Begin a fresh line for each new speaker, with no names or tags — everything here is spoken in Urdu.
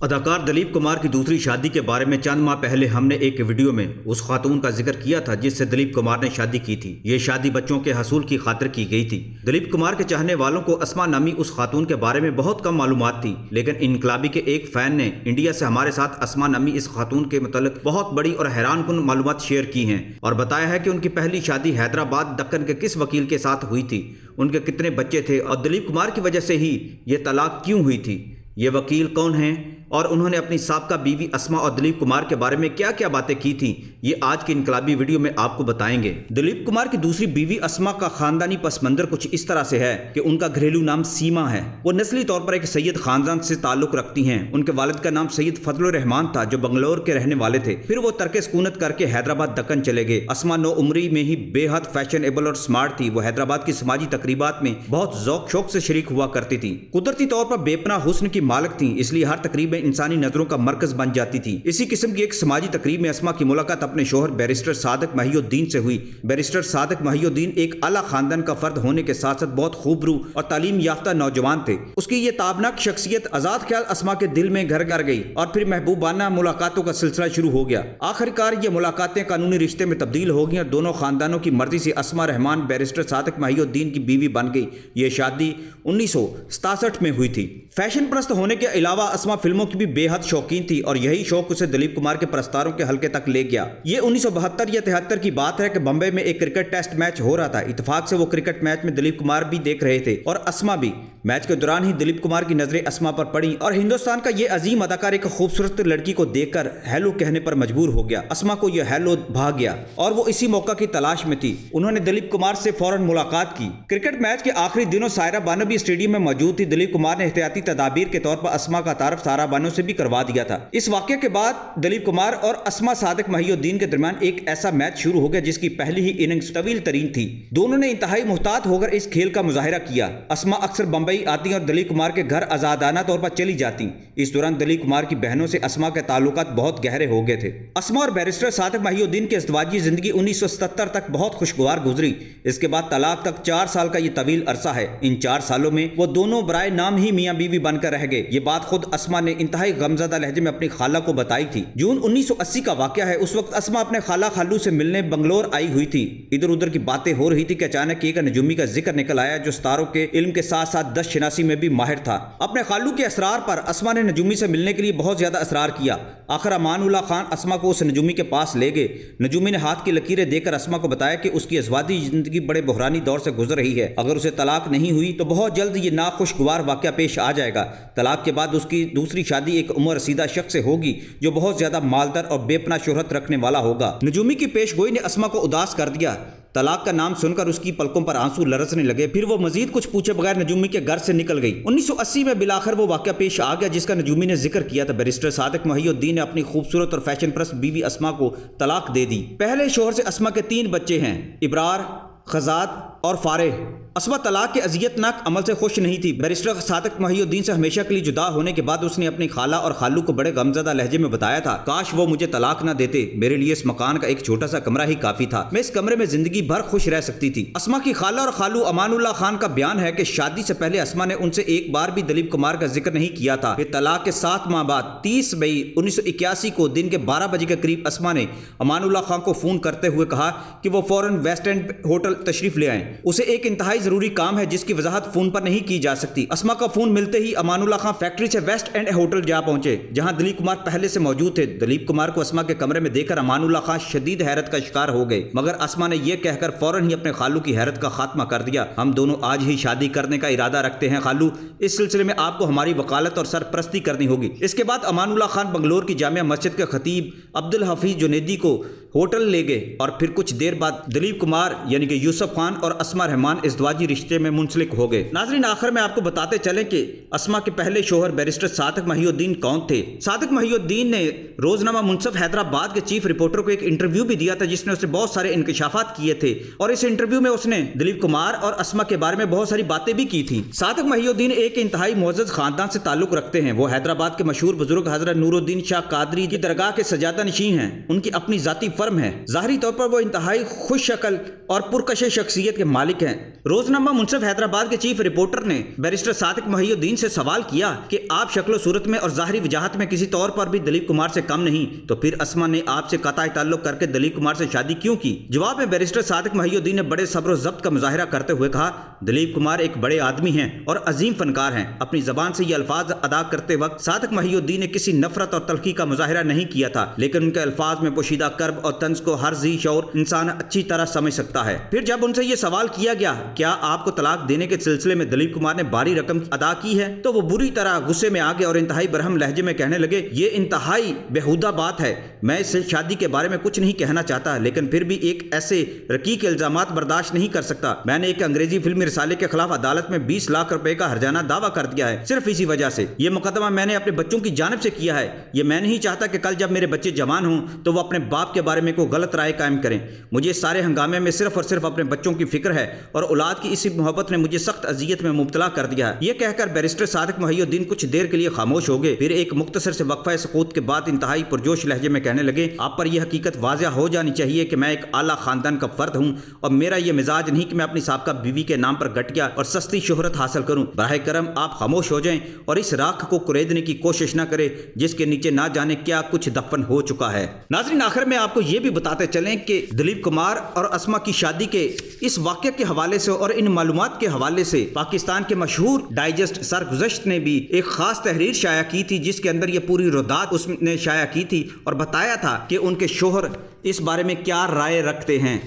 اداکار دلیپ کمار کی دوسری شادی کے بارے میں چند ماہ پہلے ہم نے ایک ویڈیو میں اس خاتون کا ذکر کیا تھا جس سے دلیپ کمار نے شادی کی تھی۔ یہ شادی بچوں کے حصول کی خاطر کی گئی تھی۔ دلیپ کمار کے چاہنے والوں کو اسما نامی اس خاتون کے بارے میں بہت کم معلومات تھی، لیکن انقلابی کے ایک فین نے انڈیا سے ہمارے ساتھ اسما نامی اس خاتون کے متعلق بہت بڑی اور حیران کن معلومات شیئر کی ہیں اور بتایا ہے کہ ان کی پہلی شادی حیدرآباد دکن کے کس وکیل کے ساتھ ہوئی تھی، ان کے کتنے بچے تھے اور دلیپ کمار کی وجہ سے ہی یہ طلاق کیوں ہوئی تھی، یہ وکیل کون ہیں اور انہوں نے اپنی سابقہ بیوی اسما اور دلیپ کمار کے بارے میں کیا کیا باتیں کی تھیں، یہ آج کی انقلابی ویڈیو میں آپ کو بتائیں گے۔ دلیپ کمار کی دوسری بیوی اسما کا خاندانی پس منظر کچھ اس طرح سے ہے کہ ان کا گھریلو نام سیما ہے۔ وہ نسلی طور پر ایک سید خاندان سے تعلق رکھتی ہیں۔ ان کے والد کا نام سید فضل الرحمان تھا جو بنگلور کے رہنے والے تھے، پھر وہ ترک سکونت کر کے حیدرآباد دکن چلے گئے۔ اسما نو عمری میں ہی بے حد فیشنیبل اور سمارٹ تھی۔ وہ حیدرآباد کی سماجی تقریبات میں بہت ذوق شوق سے شریک ہوا کرتی تھی۔ قدرتی طور پر بے پناہ حسن کی مالک تھیں، اس لیے ہر تقریب میں انسانی نظروں کا مرکز بن جاتی تھی۔ اسی قسم کی ایک سماجی تقریب میں اسما کی ملاقات اپنے شوہر بیرسٹر صادق محی الدین سے ہوئی۔ بیرسٹر صادق محی الدین ایک اعلیٰ خاندان کا فرد ہونے کے ساتھ ساتھ بہت خوبرو اور تعلیم یافتہ نوجوان تھے۔ اس کی یہ تابناک شخصیت آزاد خیال اسما کے دل میں گھر کر گئی اور پھر محبوبانہ ملاقاتوں کا سلسلہ شروع ہو گیا۔ آخرکار یہ ملاقاتیں قانونی رشتے میں تبدیل ہو گئیں اور دونوں خاندانوں کی مرضی سے اسما رحمان بیرسٹر صادق محی الدین کی بیوی بن گئی۔ یہ شادی 1967 میں ہوئی تھی۔ فیشن پرست ہونے کے علاوہ اسما فلموں کی بھی بے حد شوقین تھی اور یہی شوق اسے دلیپ کمار کے پرستاروں کے حلقے تک لے گیا۔ یہ 1972 یا 73 کی بات ہے کہ بمبئی میں ایک کرکٹ ٹیسٹ میچ ہو رہا تھا۔ اتفاق سے وہ کرکٹ میچ میں دلیپ کمار بھی دیکھ رہے تھے اور اسما بھی۔ میچ کے دوران ہی دلیپ کمار کی نظریں اسما پر پڑیں اور ہندوستان کا یہ عظیم اداکار ایک خوبصورت لڑکی کو دیکھ کر ہیلو کہنے پر مجبور ہو گیا۔ اسما کو یہ ہیلو بھا گیا اور وہ اسی موقع کی تلاش میں تھی۔ انہوں نے دلیپ کمار سے فوراً ملاقات کی۔ کرکٹ میچ کے آخری دنوں سائرہ بانو بھی اسٹیڈیم میں موجود تھی۔ دلیپ کمار نے احتیاطی تدابیر کے طور پر اسما کا تعارف سائرہ بانو سے بھی کروا دیا تھا۔ اس واقعے کے بعد دلیپ کمار اور اسما صادق محی الدین کے درمیان ایک ایسا میچ شروع ہو گیا جس کی پہلی ہی اننگز طویل ترین تھی۔ دونوں نے انتہائی محتاط ہو کر اس کھیل کا مظاہرہ کیا۔ اسما اکثر بمبئی آتی اور دلیپ کمار کے گھر آزادانہ طور پر چلی جاتی۔ اس دوران دلیپ کمار کی بہنوں سے اسما کے تعلقات بہت گہرے ہو گئے تھے۔ اسما اور بیرسٹر صادق محی الدین کی ازدواجی زندگی 1977 تک بہت خوشگوار گزری۔ اس کے بعد طلاق تک 4 سال کا یہ طویل عرصہ ہے۔ ان 4 سالوں میں وہ دونوں برائے نام ہی میاں بیوی بن کر رہ گئے۔ یہ بات خود اسما نے انتہائی غمزدہ لہجے میں اپنی خالہ کو بتائی تھی۔ جون 1980 کا واقعہ ہے۔ اس وقت اسما اپنے خالہ خالو سے ملنے بنگلور آئی ہوئی تھی۔ ادھر ادھر کی باتیں ہو رہی تھی کہ اچانک ایک نجومی کا ذکر نکل آیا جو ستاروں کے علم کے ساتھ ساتھ دست شناسی میں بھی ماہر تھا۔ اپنے خالو کے اسرار پر اسما نے نجومی سے ملنے کے لیے بہت زیادہ اصرار کیا۔ آخر امان اللہ خان اسما کو اس نجومی کے پاس لے گئے۔ نجومی نے ہاتھ کی لکیریں دے کر اسما کو بتایا کہ اس کی ازدواجی زندگی بڑے بحرانی دور سے گزر رہی ہے۔ اگر اسے طلاق نہیں ہوئی تو بہت جلد یہ ناخوشگوار واقعہ پیش آ جائے گا۔ طلاق کے بعد اس کی دوسری شادی ایک عمر رسیدہ شخص سے ہوگی جو بہت زیادہ مالدار اور بے پناہ شہرت رکھنے والا ہوگا۔ نجومی کی پیش گوئی نے اسما کو اداس کر دیا۔ طلاق کا نام سن کر اس کی پلکوں پر آنسو لرزنے لگے۔ پھر وہ مزید کچھ پوچھے بغیر نجومی کے گھر سے نکل گئی۔ 1980 میں بالآخر وہ واقعہ پیش آ گیا جس کا نجومی نے ذکر کیا تھا۔ بیرسٹر صادق محی الدین نے اپنی خوبصورت اور فیشن پرست بیوی اسما کو طلاق دے دی۔ پہلے شوہر سے اسما کے 3 بچے ہیں، ابرار، خزاد اور فارح۔ اسما طلاق کے اذیت ناک عمل سے خوش نہیں تھی۔ بیرسٹر صادق محی الدین سے ہمیشہ کے لیے جدا ہونے کے بعد اس نے اپنی خالہ اور خالو کو بڑے غمزدہ لہجے میں بتایا تھا، کاش وہ مجھے طلاق نہ دیتے، میرے لیے اس مکان کا ایک چھوٹا سا کمرہ ہی کافی تھا، میں اس کمرے میں زندگی بھر خوش رہ سکتی تھی۔ اسما کی خالہ اور خالو امان اللہ خان کا بیان ہے کہ شادی سے پہلے اسما نے ان سے ایک بار بھی دلیپ کمار کا ذکر نہیں کیا تھا۔ پھر طلاق کے 7 ماہ بعد 30 مئی 1981 کو دن کے 12 بجے کے قریب اسما نے امان اللہ خان کو فون کرتے ہوئے کہا کہ وہ فوراً ویسٹ اینڈ ہوٹل تشریف لے آئیں، اسے ایک انتہائی ضروری کام ہے جس کی وضاحت فون پر نہیں کی جا سکتی۔ اسما کا فون ملتے ہی امان اللہ خان فیکٹری سے ویسٹ اینڈ ہوٹل جا پہنچے جہاں دلیپ کمار پہلے سے موجود تھے۔ دلیپ کمار کو اسما کے کمرے میں دیکھ کر امان اللہ خان شدید حیرت کا شکار ہو گئے، مگر اسما نے یہ کہہ کر فوراً ہی اپنے خالو کی حیرت کا خاتمہ کر دیا، ہم دونوں آج ہی شادی کرنے کا ارادہ رکھتے ہیں خالو، اس سلسلے میں آپ کو ہماری وکالت اور سرپرستی کرنی ہوگی۔ اس کے بعد امان اللہ خان بنگلور کی جامعہ مسجد کے خطیب عبدالحفیظ جنیدی کو ہوٹل لے گئے اور پھر کچھ دیر بعد دلیپ کمار یعنی کہ یوسف خان اور اسما رحمان ازدواجی رشتے میں منسلک ہو گئے۔ ناظرین، آخر میں آپ کو بتاتے چلیں کہ اسما کے پہلے شوہر بیرسٹر صادق محی الدین کون تھے۔ صادق محی الدین نے روزنامہ منصف حیدرآباد کے چیف رپورٹر کو ایک انٹرویو بھی دیا تھا جس نے اسے بہت سارے انکشافات کیے تھے اور اس انٹرویو میں اس نے دلیپ کمار اور اسما کے بارے میں بہت ساری باتیں بھی کی تھی۔ صادق محی الدین ایک انتہائی معزز خاندان سے تعلق رکھتے ہیں۔ وہ حیدرآباد کے مشہور بزرگ حضرت نور الدین شاہ قادری کی درگاہ کے سجادہ نشین ہیں۔ ان کی اپنی ذاتی فرم ہے۔ ظاہری طور پر وہ انتہائی خوش شکل اور پرکشش شخصیت کے مالک ہیں۔ روزنامہ منصف حیدرآباد کے چیف رپورٹر نے بیرسٹر صادق محی الدین سے سوال کیا کہ آپ شکل و صورت میں اور ظاہری وجاہت میں کسی طور پر بھی دلیپ کمار سے کم نہیں، تو پھر اسما نے آپ سے قطع تعلق کر کے دلیپ کمار سے شادی کیوں کی؟ جواب میں بیرسٹر صادق محی الدین نے بڑے صبر و ضبط کا مظاہرہ کرتے ہوئے کہا، دلیپ کمار ایک بڑے آدمی ہیں اور عظیم فنکار ہیں۔ اپنی زبان سے یہ الفاظ ادا کرتے وقت صادق محی الدین نے کسی نفرت اور تلخی کا مظاہرہ نہیں کیا تھا، لیکن ان کے الفاظ میں پوشیدہ کرب اور طنز کو ہر ذی شعور انسان اچھی طرح سمجھ سکتا ہے۔ پھر جب ان سے یہ سوال کیا گیا کیا آپ کو طلاق دینے کے سلسلے میں دلیپ کمار نے بھاری رقم ادا کی ہے، تو وہ بری طرح غصے میں آ گئے اور انتہائی برہم لہجے میں کہنے لگے، یہ انتہائی بیہودہ بات ہے، میں اس شادی کے بارے میں کچھ نہیں کہنا چاہتا، لیکن پھر بھی ایک ایسے رقیق الزامات برداشت نہیں کر سکتا۔ میں نے ایک انگریزی فلمی رسالے کے خلاف عدالت میں 20 لاکھ روپے کا ہرجانہ دعویٰ کر دیا ہے، صرف اسی وجہ سے۔ یہ مقدمہ میں نے اپنے بچوں کی جانب سے کیا ہے۔ یہ میں نہیں چاہتا کہ کل جب میرے بچے جوان ہوں تو وہ اپنے باپ کے بارے میں کوئی غلط رائے قائم کریں۔ مجھے اس سارے ہنگامے میں صرف اور صرف اپنے بچوں کی فکر ہے اور اولاد کی اسی محبت نے مجھے سخت اذیت میں مبتلا کر دیا ہے۔ یہ کہہ کر بیرسٹر صادق محی الدین کچھ دیر کے لیے خاموش ہو گئے، پھر ایک مختصر سے وقفہ سکوت کے بعد انتہائی پرجوش لہجے میں کہنے لگے، آپ پر یہ حقیقت واضح ہو جانی چاہیے کہ میں ایک اعلیٰ خاندان کا فرد ہوں اور میرا یہ مزاج نہیں کہ میں اپنی سابقہ بیوی کے نام پر گٹیا اور سستی شہرت حاصل کروں۔ براہ کرم آپ خاموش ہو جائیں اور اس راکھ کو کریدنے کی کوشش نہ کریں جس کے نیچے نہ جانے کیا کچھ دفن ہو چکا ہے۔ ناظرین، آخر میں آپ کو یہ بھی بتاتے چلیں کہ دلیپ کمار اور اسما کی شادی کے اس واقعے کے حوالے سے اور ان معلومات کے حوالے سے پاکستان کے مشہور ڈائجسٹ سرگزشت نے بھی ایک خاص تحریر شائع کی تھی، جس کے اندر یہ پوری روایت اس نے شائع کی تھی اور بتایا تھا کہ ان کے شوہر اس بارے میں کیا رائے رکھتے ہیں۔